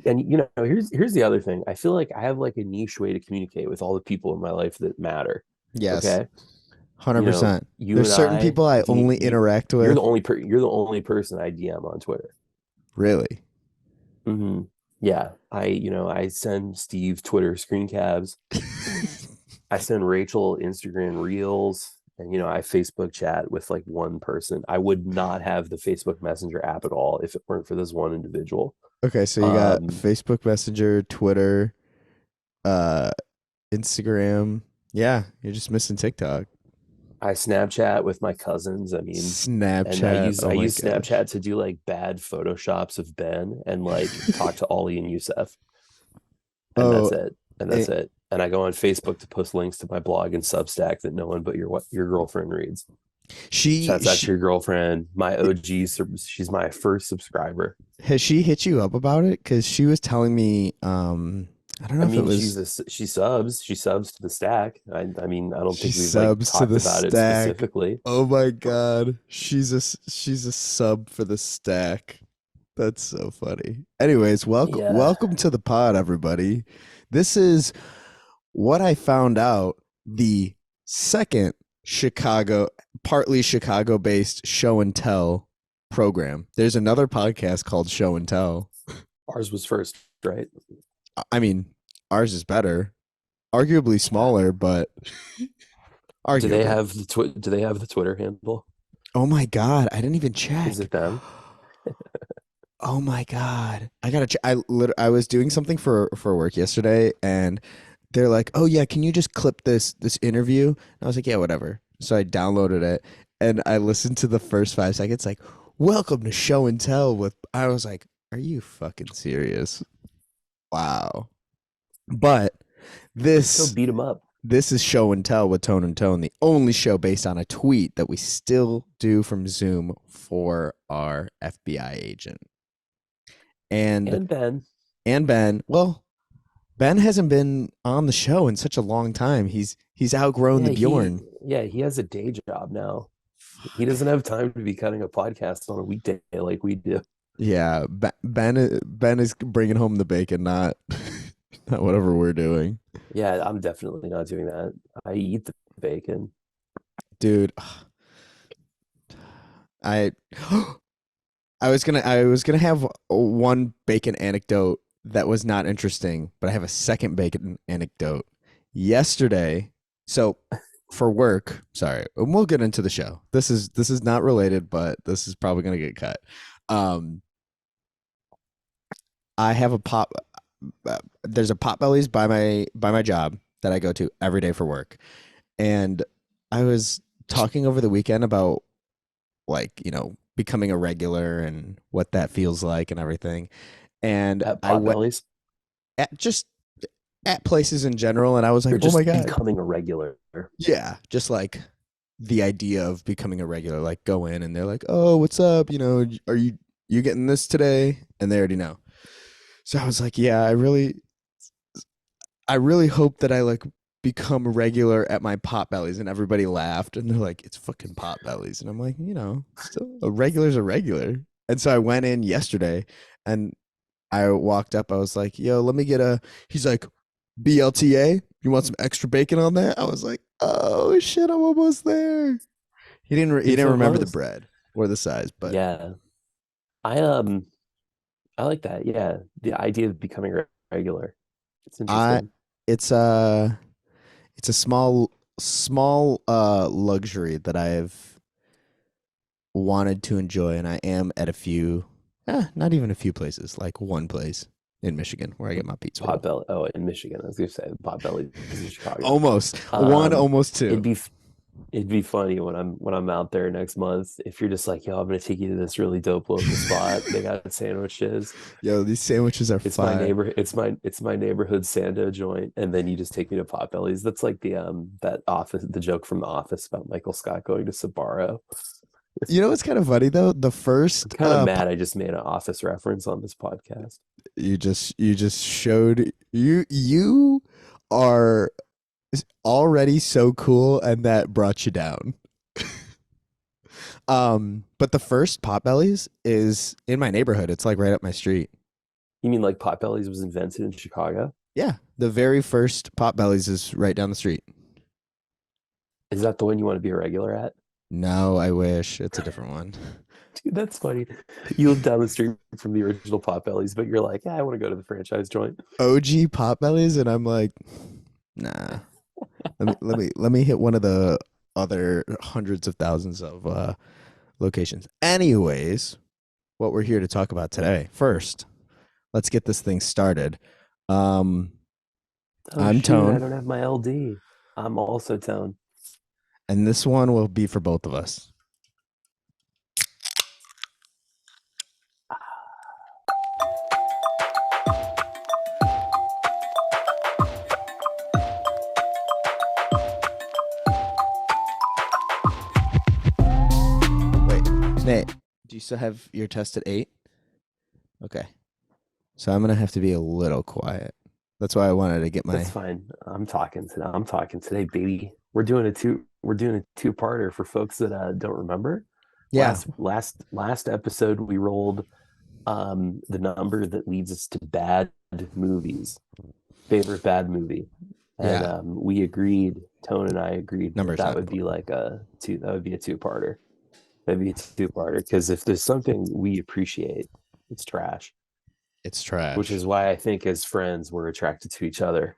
and here's the other thing. I feel like I have like a niche way to communicate with all the people in my life that matter. Yes, Okay. You know, 100%. you There's and certain I, people I only interact with. you're the only person I DM on Twitter. Really? Hmm. Yeah. I send Steve Twitter screen cabs. I send Rachel Instagram reels. And I Facebook chat with like one person. I would not have the Facebook Messenger app at all if it weren't for this one individual. Okay, so you got Um, Facebook Messenger, Twitter, uh, Instagram. Yeah, you're just missing TikTok. I Snapchat with my cousins. I mean, and I Snapchat. use Oh I my use gosh. Snapchat to do like bad photoshops of Ben and like talk to Ollie and Youssef, and Oh, that's it. And eh, that's it. And I go on Facebook to post links to my blog and Substack that no one but your girlfriend reads. she Shouts out she to your girlfriend, my OG. She's my first subscriber. has she hit you up about it? Because she was telling me, I don't know I if it mean, was she subs to the stack. I mean, I don't she think we've like subs to talked the about it stack. specifically. Oh my god, she's a sub for the stack. That's so funny. Anyways, Yeah. welcome to the pod, everybody. This is what I found out the second Chicago, partly Chicago based show and tell program. There's another podcast called Show and Tell. Ours was first, right? I mean, ours is better, arguably Yeah. smaller, but arguably. Do they have the Twitter handle? Oh my God, I didn't even Is check. it them? Oh my God, I gotta. I was doing something for work yesterday, and they're like, "Oh yeah, can you just clip this interview?" And I was like, "Yeah, whatever." So I downloaded it, and I listened to the first 5 seconds. Like, "Welcome to Show and Tell." With I was like, "Are you fucking serious?" Wow. But Let's go this beat them up. this is Show and Tell with Tone and Tone, the only show based on a tweet that we still do from Zoom for our FBI agent. And And Ben, and Ben, well, Ben hasn't been on the show in such a long time. He's outgrown the Bjorn. he has a day job now. He doesn't have time to be cutting a podcast on a weekday like we do. Yeah, Ben is bringing home the bacon, not not whatever we're doing, Yeah, I'm definitely not doing that. I eat the bacon. dude. I I was gonna have one bacon anecdote that was not interesting, but I have a second bacon anecdote. Yesterday, so for work, sorry, and we'll get into the show. This is not related, but this is probably gonna get cut. Um, I have a pop. There's a Potbelly's by my job that I go to every day for work, and I was talking over the weekend about like becoming a regular and what that feels like and everything. And At I went Potbellies, at just at places in general, and I was like, or oh my just god, becoming a regular. yeah, just like the idea of becoming a regular. Like go in and they're like, oh, what's up? Are you getting this today? And they already know. So I was like, yeah, I really hope that I like become regular at my Potbellies, and everybody laughed, and they're like, "It's fucking Potbellies," and I'm like, still a regular's a regular. And so I went in yesterday, and I walked up. I was like, "Yo, let me get a." He's like, "BLTA, you want some extra bacon on that?" I was like, "Oh shit, I'm almost there." He You're didn't so remember the close. bread or the size, but Yeah, I um I like that. Yeah, the idea of becoming regular. It's I interesting. it's a it's a small luxury that I've wanted to enjoy, and I am at a few, not even a few places, like one place in Michigan where I get my pizza roll. Potbelly. Oh, in Michigan. I was gonna say Potbelly is in Chicago. Almost one, Um, almost it'd two. be it'd be funny when I'm out there next month if you're just like, yo, I'm gonna take you to this really dope local spot. They got sandwiches. Yo, these sandwiches are fire. It's my neighborhood Sando joint, and then you just take me to Potbelly's. That's like the joke from The Office about Michael Scott going to Sbarro. You know what's kind of funny though? The I'm first kind of mad I just made an Office reference on this podcast. you just showed you are already so cool, and that brought you down. But the first Potbelly's is in my neighborhood. It's like right up my street. You mean like Potbellies was invented in Chicago? Yeah, the very first Potbellies is right down the street. Is that the one you want to be a regular at? No, I wish it's a different one. Dude, that's funny. You live down the street from the original Potbellies, but you're like, yeah, I want to go to the franchise joint. OG Potbellies, and I'm like, nah. Let me hit one of the other hundreds of thousands of locations. Anyways, what we're here to talk about today. First, let's get this thing started. Um, Oh I'm shoot, I Tone, don't have my LD. I'm also Tone. and this one will be for both of us. Wait, Nate, do you still have your test at 8? Okay. So I'm gonna have to be a little quiet. That's why I wanted to get That's my fine. I'm talking today. I'm talking today, baby. We're doing a two-parter for folks that don't remember. yeah, Last episode we rolled the number that leads us to bad movies, favorite bad movie. And yeah. we agreed, Tone and I agreed that Number is that not would be important. like that would be a two-parter. That'd be a two-parter because if there's something we appreciate, it's trash, It's which trash is why I think as friends we're attracted to each other.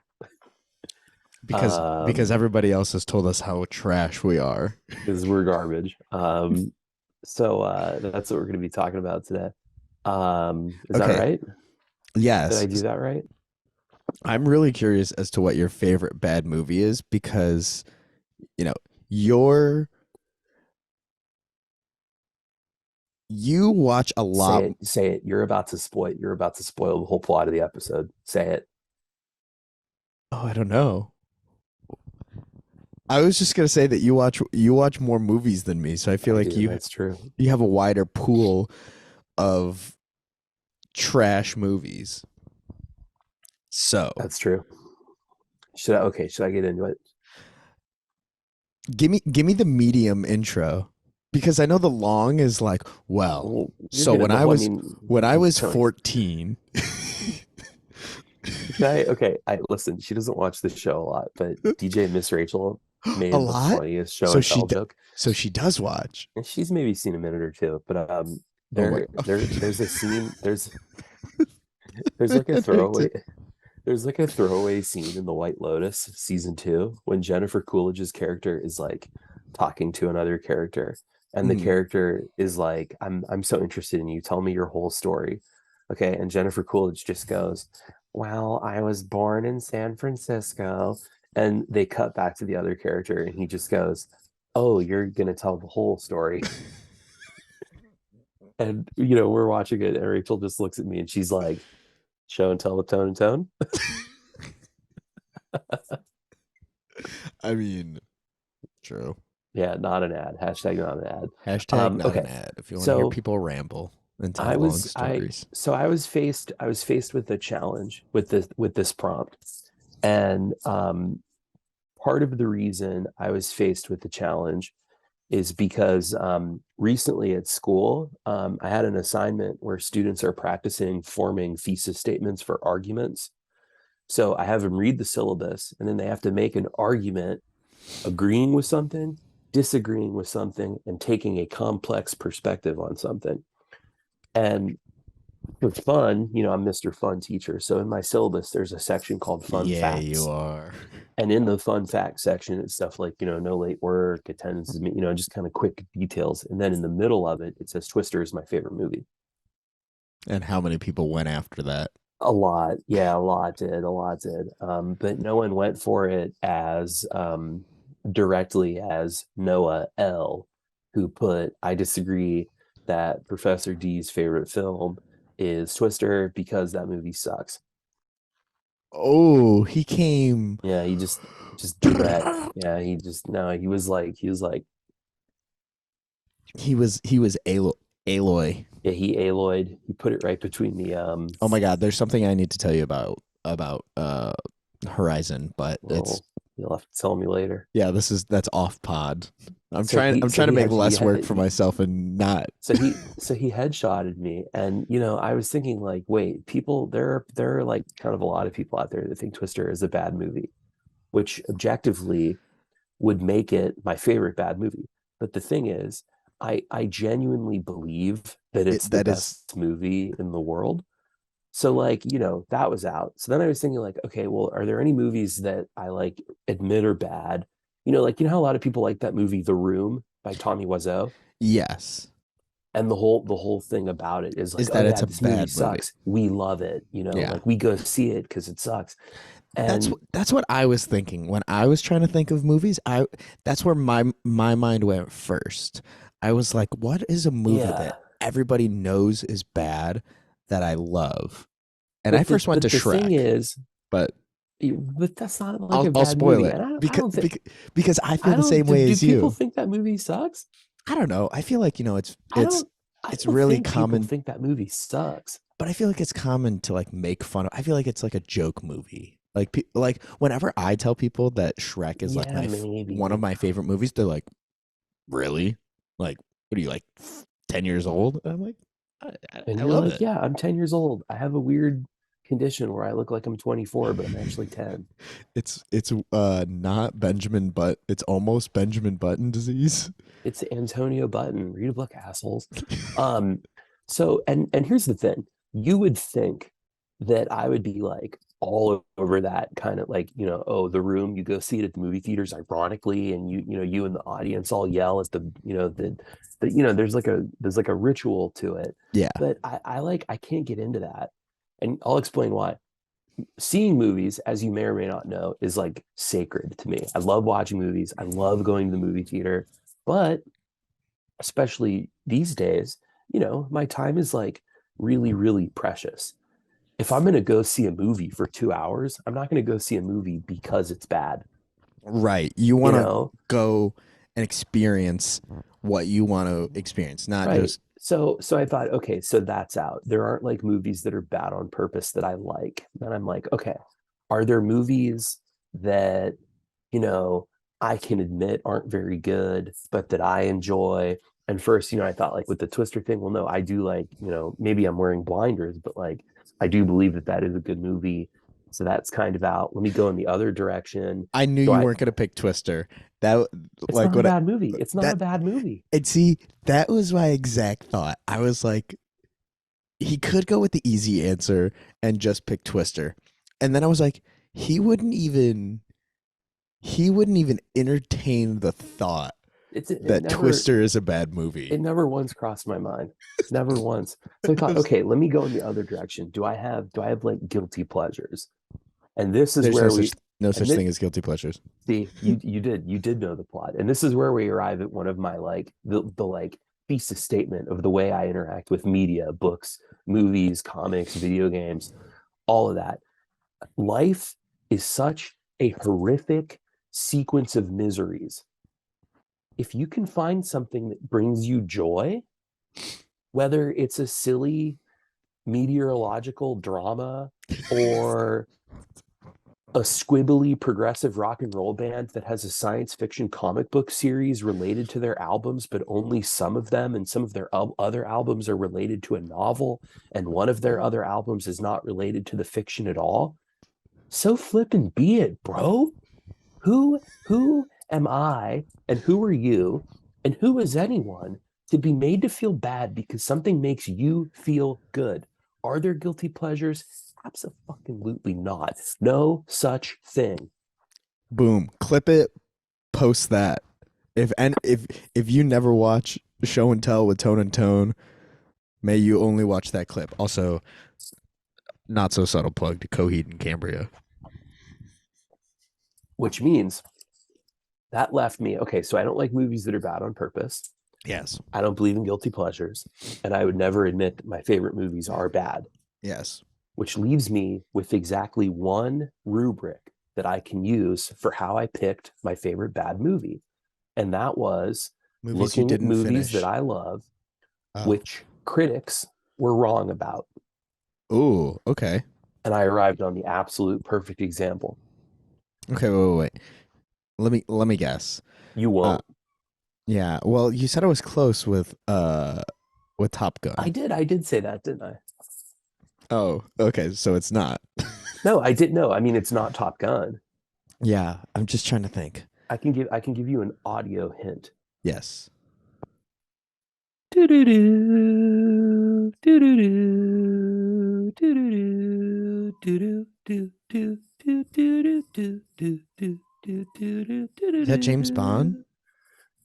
because everybody else has told us how trash we are. Because we're garbage. So that's what we're going to be talking about today. Is that Okay. right? Did Yes. I do that right? I'm really curious as to what your favorite bad movie is because, you know, your you watch a Say lot. it. Say it. You're about to spoil the whole plot of the episode. Say it. Oh, I don't know. I was just gonna say that you watch more movies than me, so I feel I like do. you That's true. you have a wider pool of trash movies. So That's true. Should I get into it? give me the medium intro because I know the long is like, well, Well, you're so gonna when I know. I was when I mean, was Tony. 14. Okay. I listen. She doesn't watch the show a lot, but DJ Miss Rachel A made the lot. funniest show So and she tell d- joke, so she does watch. and she's maybe seen a minute or two. But Oh my there's a scene. There's like a throwaway. There's like a throwaway scene in The White Lotus season two when Jennifer Coolidge's character is like talking to another character, and the Mhm. character is like, I'm so interested in you. Tell me your whole story." Okay, and Jennifer Coolidge just goes, "Well, I was born in San Francisco," and they cut back to the other character, and he just goes, "Oh, you're gonna tell the whole story." And we're watching it, and Rachel just looks at me, and she's like, "Show and tell with Tone and Tone." I mean, true. Yeah, not an ad. Hashtag not an ad. Hashtag not an Okay, ad. If you want to hear so people ramble and tell I long was I stories. so I was faced with a challenge with this prompt, and part of the reason I was faced with the challenge is because recently at school I had an assignment where students are practicing forming thesis statements for arguments. So I have them read the syllabus, and then they have to make an argument agreeing with something, disagreeing with something, and taking a complex perspective on something. And for fun, I'm Mr. Fun Teacher. So in my syllabus, there's a section called Fun Yeah, you Facts. are. And in the fun fact section, it's stuff like, no late work, attendance is, just kind of quick details. And then in the middle of it, it says Twister is my favorite movie. And how many people went after that? A lot. Yeah, a lot did. A lot did. But no one went for it as directly as Noah L, who put, I disagree that Professor D's favorite film is Twister because that movie sucks. Oh, he came. Yeah, he just direct. Yeah, he just no, he was like, He was Aloy. yeah, he Aloyed. He put it right between the Oh my God, there's something I need to tell you about Horizon, but it's well, you'll have to tell me later. yeah, that's off pod. So I'm so trying to he make had less work for myself and not. so he headshotted me, and I was thinking like, wait, people, there are like kind of a lot of people out there that think Twister is a bad movie, which objectively would make it my favorite bad movie. But the thing is, I genuinely believe that it's the That is, best movie in the world. So like, that was out. So then I was thinking like, okay, well, are there any movies that I like admit are bad? Like how a lot of people like that movie The Room by Tommy Wiseau, yes, and the whole thing about it is like, is oh that it's yeah, a this movie bad movie. sucks. We love it, Yeah. like we go see it because it sucks. And That's what I was thinking when I was trying to think of movies. I That's where my mind went first. I was like, what is a movie that yeah, everybody knows is bad that I love? And I but the first went to but the thing Shrek, is, but but that's not like a I'll bad spoil movie. it And I because don't think because I feel I the don't same do, way do as people you. think that movie sucks? I don't know. I feel like, I don't I it's don't really think people common, think that movie sucks. but I feel like it's common to like make fun of. I feel like it's like a joke movie. Like whenever I tell people that Shrek is like Yeah, one of maybe. my favorite movies, they're like, "Really? Like, what are you like 10 years old?" And I'm like, And I you're love like, it. yeah, I'm 10 years old. I have a weird condition where I look like I'm 24, but I'm actually 10. It's not Benjamin, but it's almost Benjamin Button disease. It's Antonio Button. Read a book, assholes. Um, so and here's the thing. You would think that I would be like all over that kind of like, oh, The Room, you go see it at the movie theaters, ironically, and you and the audience all yell at there's like a ritual to it. Yeah. But I can't get into that. And I'll explain why. Seeing movies, as you may or may not know, is like sacred to me. I love watching movies. I love going to the movie theater. But especially these days, my time is like really, really precious. If I'm going to go see a movie for 2 hours, I'm not going to go see a movie because it's bad, Right. You you want to know? go and experience what you want to experience, not Right. just So I thought, okay, so that's out. There aren't like movies that are bad on purpose that I like. Then I'm like, okay, are there movies that, you know, I can admit aren't very good, but that I enjoy? And first, I thought like with the Twister thing, well, no, I do like, maybe I'm wearing blinders, but like I do believe that that is a good movie. So that's kind of out. Let me go in the other direction. I knew Do you I, weren't going to pick Twister. That it's like not a what bad movie. It's not a that bad movie. and see, that was my exact thought. I was like, he could go with the easy answer and just pick Twister. And then I was like, he wouldn't even he wouldn't even entertain the thought It's it that never Twister is a bad movie. it never once crossed my mind. Never once. So I thought, okay, let me go in the other direction. Do I have like guilty pleasures? And this is There's where we no and such this, thing as guilty pleasures. see, you did know the plot. And this is where we arrive at one of my like the like thesis statement of the way I interact with media, books, movies, comics, video games, all of that. Life is such a horrific sequence of miseries. If you can find something that brings you joy, whether it's a silly meteorological drama or a squibbly progressive rock and roll band that has a science fiction comic book series related to their albums, but only some of them, and some of their other albums are related to a novel, and one of their other albums is not related to the fiction at all. So flippin' be it, bro. Who am I and who are you and who is anyone to be made to feel bad because something makes you feel good? Are there guilty pleasures? Absolutely not. No such thing. Boom. Clip it, post that. If you never watch Show and Tell with Tone and Tone, may you only watch that clip. Also, not so subtle plug to Coheed and Cambria. Which means that left me, okay, so I don't like movies that are bad on purpose. Yes. I don't believe in guilty pleasures. And I would never admit that my favorite movies are bad, Yes. which leaves me with exactly one rubric that I can use for how I picked my favorite bad movie. And that was Movies you looking at didn't movies that finish. I love, Oh. which critics were wrong about. Ooh, okay. And I arrived on the absolute perfect example. Okay, wait. Let me guess. You Uh won't. Yeah. Well, you said I was close with Top Gun. I did say that, didn't I? Oh, okay. So it's not. No, I didn't know. I mean, it's not Top Gun. Yeah. I'm just trying to think. I can give you an audio hint. Yes. Do-do-do, do-do-do, do-do-do, do-do-do, do-do, do-do-do, do-do, do-do, Is that James Bond?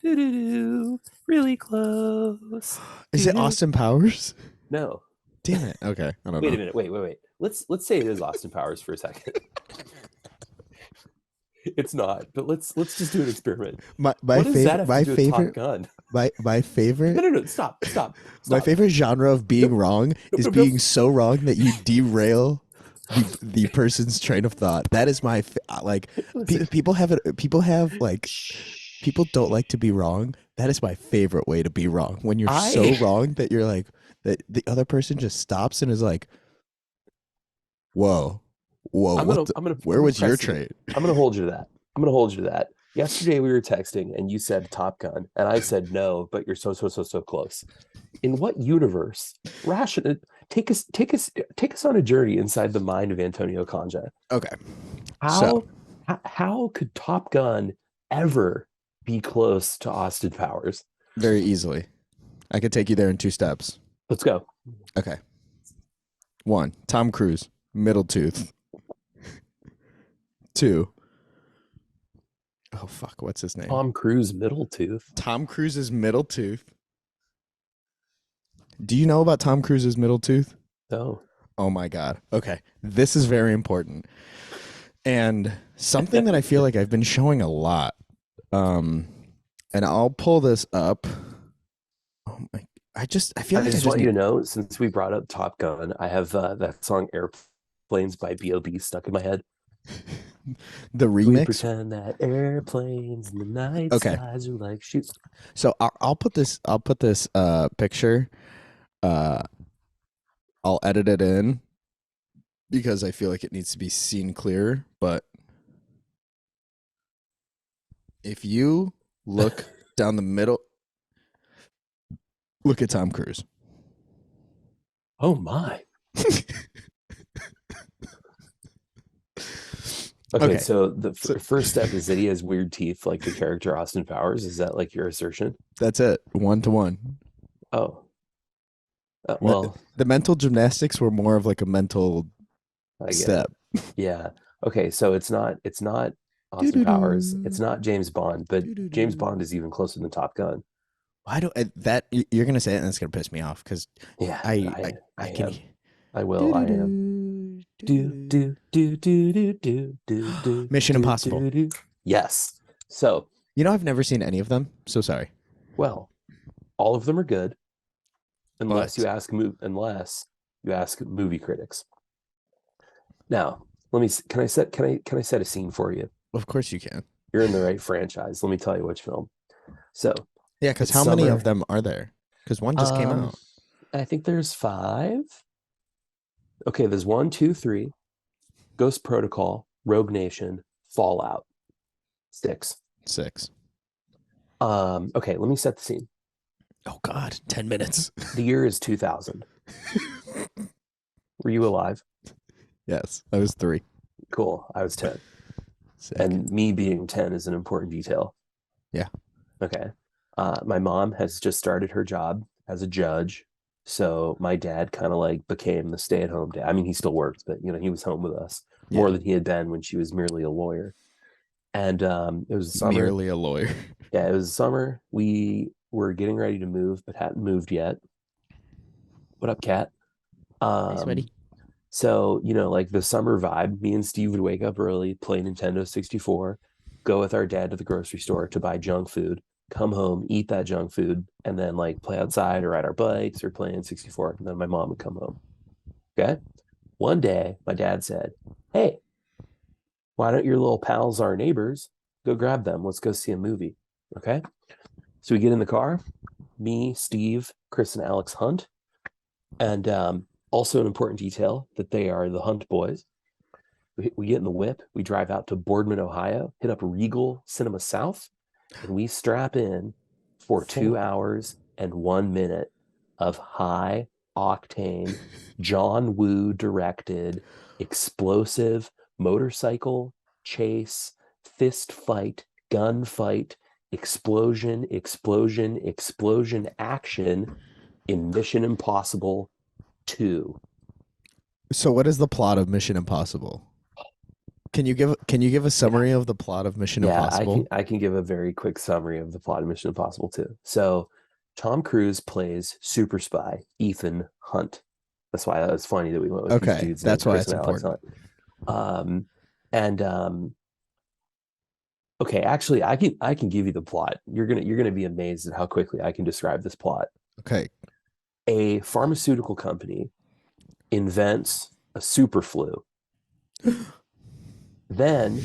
do-do-do, do-do-do. Really close. Is it Do-do. Austin Powers? No. Damn it. Okay. I don't Wait a know. minute. Wait. Let's say it is Austin Powers for a second. It's not, but let's just do an experiment. My What does that favorite have to my do with Top favorite Gun? my favorite No. my Stop. favorite genre of being Nope. wrong is Nope. being so wrong that you derail the person's train of thought. That is my like Listen. people have like people don't Shh. like to be wrong. That is my favorite way to be wrong. When you're so I wrong that you're like that the other person just stops and is like, "Whoa. Whoa, what the I'm where gonna was your press you. train?" I'm gonna hold you to that. I'm gonna hold you to that. Yesterday we were texting and you said Top Gun and I said no, but you're so close. In what universe? Ration take us on a journey inside the mind of Antonio Conja. Okay. So, How how could Top Gun ever be close to Austin Powers? very easily. I could take you there in two steps. Let's go. Okay. 1, Tom Cruise, middle tooth. 2, oh fuck, what's his name? Tom Cruise middle tooth. Tom Cruise's middle tooth. Do you know about Tom Cruise's middle tooth? No. Oh my god. Okay. This is very important. And something that I feel like I've been showing a lot. Um and I'll pull this up. Oh my I feel I like I just just want you need to know, since we brought up Top Gun, I have that song Airplanes by B.O.B. stuck in my head. the We remix. pretend that airplanes in the night Okay. skies are like shoot. So I'll put this picture uh I'll edit it in because I feel like it needs to be seen clearer, but if you look down the middle, look at Tom Cruise. Oh my. Okay, Okay, so the so first step is that he has weird teeth like the character Austin Powers. Is that like your assertion? that's it, 1 to 1. Oh, Me- well, The mental gymnastics were more of like a mental I get it. step. Yeah. Okay, so it's not Do Austin do Powers. do It's not James Bond, but do do James do. Bond is even closer than Top Gun. Why do that? You're gonna say it, and it's gonna piss me off because Yeah, I I I I can. am. I Do will. do I am. do do Do do. do do do do do do do Mission do Impossible. do do. Yes. So, You know, I've never seen any of them. So sorry, well, all of them are good but unless you ask movie critics. Now, can I set a scene for you? of course you can. You're in the right franchise. Let me tell you which film. So, Yeah, because it's how many of summer. them are there? Because one just came Um, out. I think there's five. Okay, there's one, two, three, Ghost Protocol, Rogue Nation, Fallout, six. 6. Okay, let me set the scene. Oh God, 10 minutes. The year is 2000. Were you alive? Yes, I was 3. Cool. I was 10. Sick. And me being 10 is an important detail. Yeah. Okay. My mom has just started her job as a judge. So my dad kind of like became the stay-at-home dad. I mean, he still worked, but he was home with us Yeah. more than he had been when she was merely a lawyer. And it was summer. Merely a lawyer. Yeah, it was summer. We were getting ready to move, but hadn't moved yet. What up, Cat? Hey, Um, sweaty. so, like the summer vibe, me and Steve would wake up early, play Nintendo 64, go with our dad to the grocery store to buy junk food, come home, eat that junk food, and then like play outside or ride our bikes or play in 64. And then my mom would come home. Okay. One day, my dad said, "Hey, why don't your little pals, our neighbors, go grab them? Let's go see a movie." Okay. So we get in the car, me, Steve, Chris, and Alex Hunt. And also an important detail that they are the Hunt boys. We get in the whip, we drive out to Boardman, Ohio, hit up Regal Cinema South, and we strap in for Four. 2 hours and 1 minute of high octane, John Woo directed, explosive motorcycle chase, fist fight, gunfight, explosion, explosion, explosion action in Mission Impossible 2. So what is the plot of Mission Impossible? Can you give a Yeah. summary of the plot of Mission Yeah, I can Impossible? I can give a very quick summary of the plot of Mission Impossible 2. So Tom Cruise plays super spy Ethan Hunt. That's why it's funny that we went with these Okay, dudes named that's why Chris it's and Alex important. Hunt. And okay, actually I can give you the plot. You're gonna be amazed at how quickly I can describe this plot. Okay. A pharmaceutical company invents a super flu. Then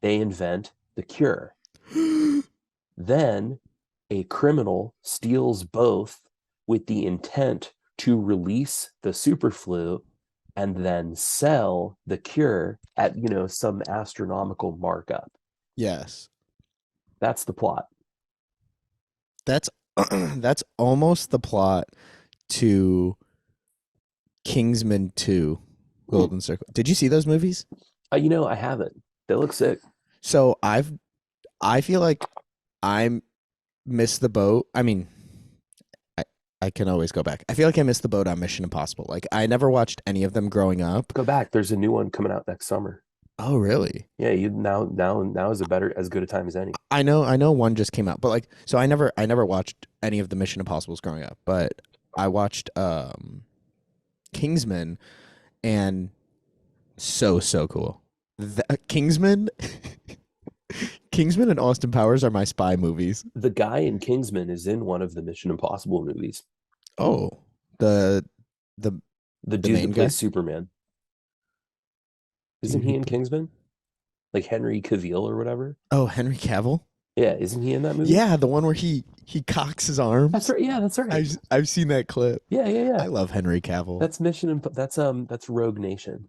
they invent the cure. Then a criminal steals both with the intent to release the superflu and then sell the cure at, some astronomical markup. Yes. That's the plot. That's that's almost the plot to Kingsman 2, Hmm. Golden Circle. Did you see those movies? I haven't. They look sick. So I feel like I missed the boat. I mean, I I can always go back. I feel like I missed the boat on Mission Impossible. Like I never watched any of them growing up. Go back. There's a new one coming out next summer. Oh, really? Yeah, you now is as good a time as any. I know one just came out, but like so I never watched any of the Mission Impossibles growing up, but I watched Kingsman and so cool. Kingsman Kingsman and Austin Powers are my spy movies. The guy in Kingsman is in one of the Mission Impossible movies. Oh, the the The the dude that main plays guy? Superman. Isn't Dude who he in play- Kingsman? Like Henry Cavill or whatever? Oh, Henry Cavill? Yeah, isn't he in that movie? Yeah, the one where he cocks his That's arms. right. Yeah, that's right. I've seen that clip. Yeah, yeah, yeah. I love Henry Cavill. That's Rogue Nation.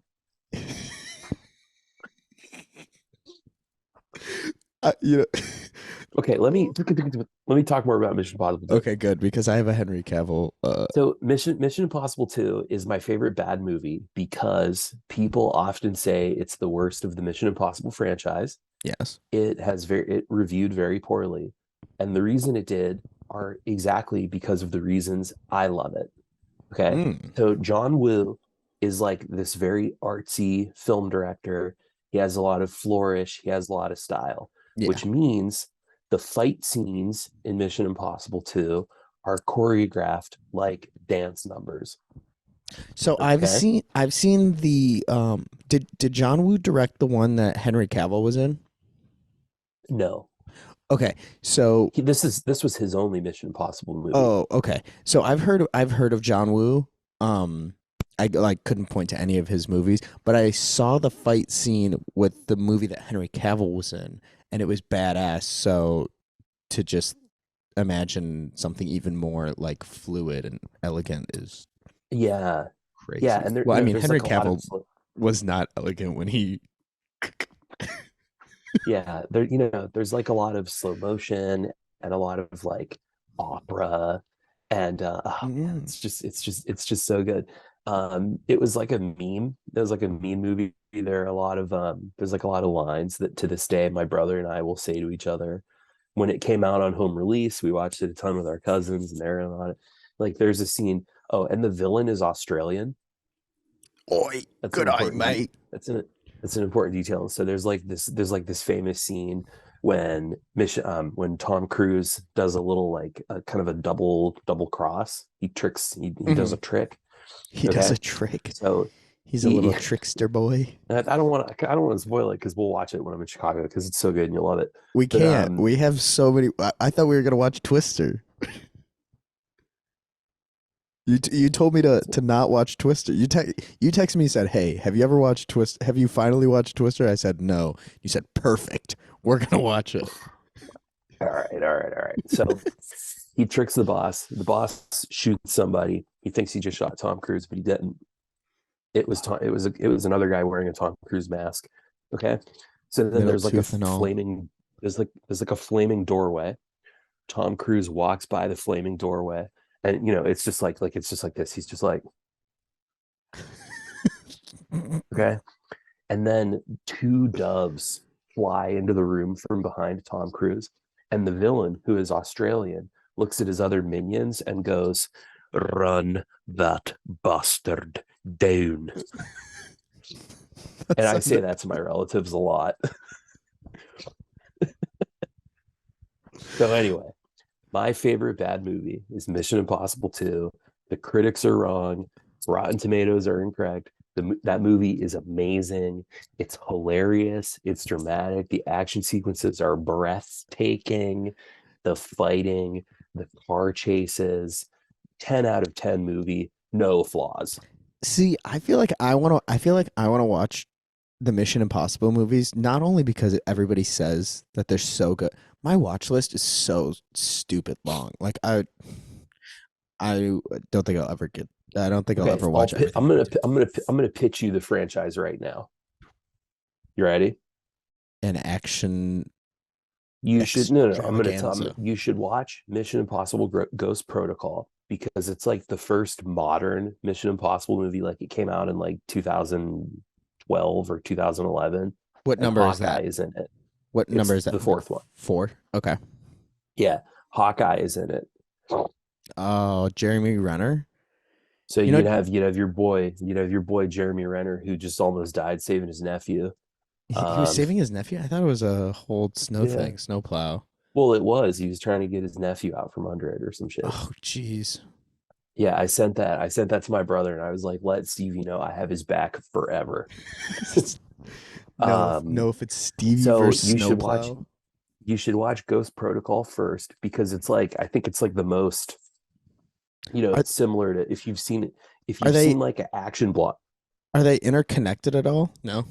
You know, Okay, let me talk more about Mission Impossible 2. okay, good because I have a Henry Cavill. So Mission Impossible 2 is my favorite bad movie because people often say it's the worst of the Mission Impossible franchise. Yes. It reviewed very poorly. And the reason it did are exactly because of the reasons I love it. Okay. Mm, So John Woo is like this very artsy film director. He has a lot of flourish, he has a lot of style, yeah. which means the fight scenes in Mission Impossible 2 are choreographed like dance numbers. So Okay. I've seen the did John Woo direct the one that Henry Cavill was in? No. Okay. So This was his only Mission Impossible movie. oh, okay. So I've heard of John Woo. Um I like couldn't point to any of his movies, but I saw the fight scene with the movie that Henry Cavill was in and it was badass. So to just imagine something even more like fluid and elegant is Yeah. Yeah, crazy. and there, Well, I mean, there's Henry like a lot of Cavill was not elegant when he. yeah, there's like a lot of slow motion and a lot of like opera and oh man, Mm. it's just so good. It was like a meme. It was like a meme movie. There's like a lot of lines that to this day my brother and I will say to each other. When it came out on home release, we watched it a ton with our cousins and they're on it. Like there's a scene, oh, and the villain is Australian. Oi, That's an good eye, important mate. that's an important detail. So there's like this famous scene when Tom Cruise does a little like a kind of a double cross. He does a Mhm. trick. He does Okay. a trick. So He's a he little trickster boy. I don't want to spoil it because we'll watch it when I'm in Chicago because it's so good and you'll love it. We But can't. We have so many. I thought we were gonna watch Twister. You told me to not watch Twister. You texted me and said, "Hey, have you ever watched Twister? Have you finally watched Twister?" I said, "No." You said, "Perfect. We're gonna watch it." all right, all right, all right. So he tricks the boss. The boss shoots somebody. He thinks he just shot Tom Cruise, but he didn't. It was another guy wearing a Tom Cruise mask. Okay. So then Middle there's like a tooth and all. flaming there's like a flaming doorway. Tom Cruise walks by the flaming doorway, and it's just like it's just like this. He's just like, okay. And then two doves fly into the room from behind Tom Cruise. And the villain, who is Australian, looks at his other minions and goes, "Run that bastard down." That And I say sounded. that to my relatives a lot. So, anyway, my favorite bad movie is Mission Impossible 2. The critics are wrong. Rotten Tomatoes are incorrect. That movie is amazing. It's hilarious. It's dramatic. The action sequences are breathtaking. The fighting, the car chases, 10 out of 10 movie, no flaws. See, I feel like I want to watch the Mission Impossible movies not only because everybody says that they're so good. My watch list is so stupid long. Like I don't think I'll ever get. I don't think I'll Okay, ever watch everything. I'm gonna pitch you the franchise right now. You ready? An action You should no. I'm gonna tell. extravaganza. You should watch Mission Impossible Ghost Protocol because it's like the first modern Mission Impossible movie. Like it came out in like 2012 or 2011, What and number is Hawkeye that? is in it. What number It's is that? the fourth one. Four. Okay. Yeah, Hawkeye is in it. Oh, Jeremy Renner. So You know, you'd have your boy Jeremy Renner who just almost died saving his nephew. he was Um, saving his nephew. I thought it was a whole snow yeah. thing, snow plow. Well, it was. He was trying to get his nephew out from under it or some shit. Oh, jeez. Yeah, I sent that to my brother, and I was like, "Let Stevie know I have his back forever." No, um, if it's Stevie so versus snowplow. you should watch Ghost Protocol first because it's like I think it's like the most Are similar to if are you've they seen like an action block. are they interconnected at all? No,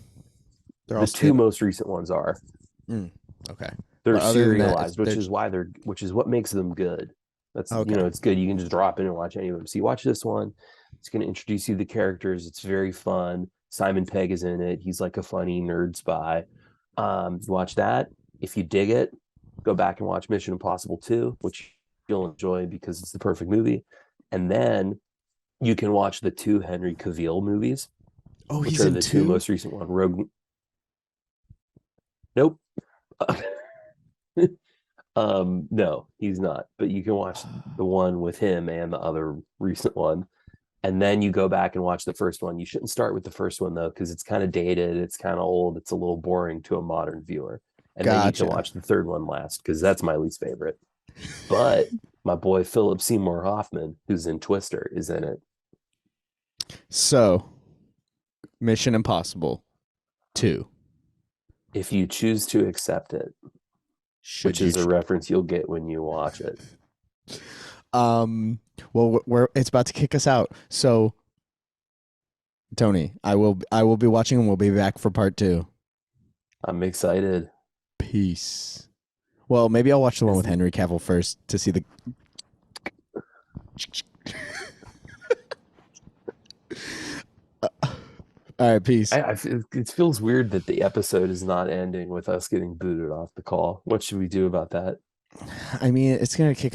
they're all The two stand. most recent ones are. Mm, okay, They're but other than that, serialized, which is what makes them good. That's okay. it's good. You can just drop in and watch any of them. So you watch this one. It's going to introduce you to the characters. It's very fun. Simon Pegg is in it. He's like a funny nerd spy. You watch that. If you dig it, go back and watch Mission Impossible 2, which you'll enjoy because it's the perfect movie. And then you can watch the two Henry Cavill movies, Oh, which he's are in the two two. most recent one. Rogue. Nope. No, he's not. But you can watch the one with him and the other recent one. And then you go back and watch the first one. You shouldn't start with the first one though, because it's kind of dated, it's kind of old, it's a little boring to a modern viewer. And then you can Gotcha. watch the third one last, because that's my least favorite. But my boy Philip Seymour Hoffman, who's in Twister, is in it. So, Mission Impossible 2. If you choose to accept it, which Should you is a reference you'll get when you watch it. um well we're it's about to kick us out. So, Tony, I will be watching and we'll be back for part 2. I'm excited. Peace. Well, maybe I'll watch the one Is with Henry Cavill first to see the All right, peace. it feels weird that the episode is not ending with us getting booted off the call. What should we do about that? I mean, it's going to kick us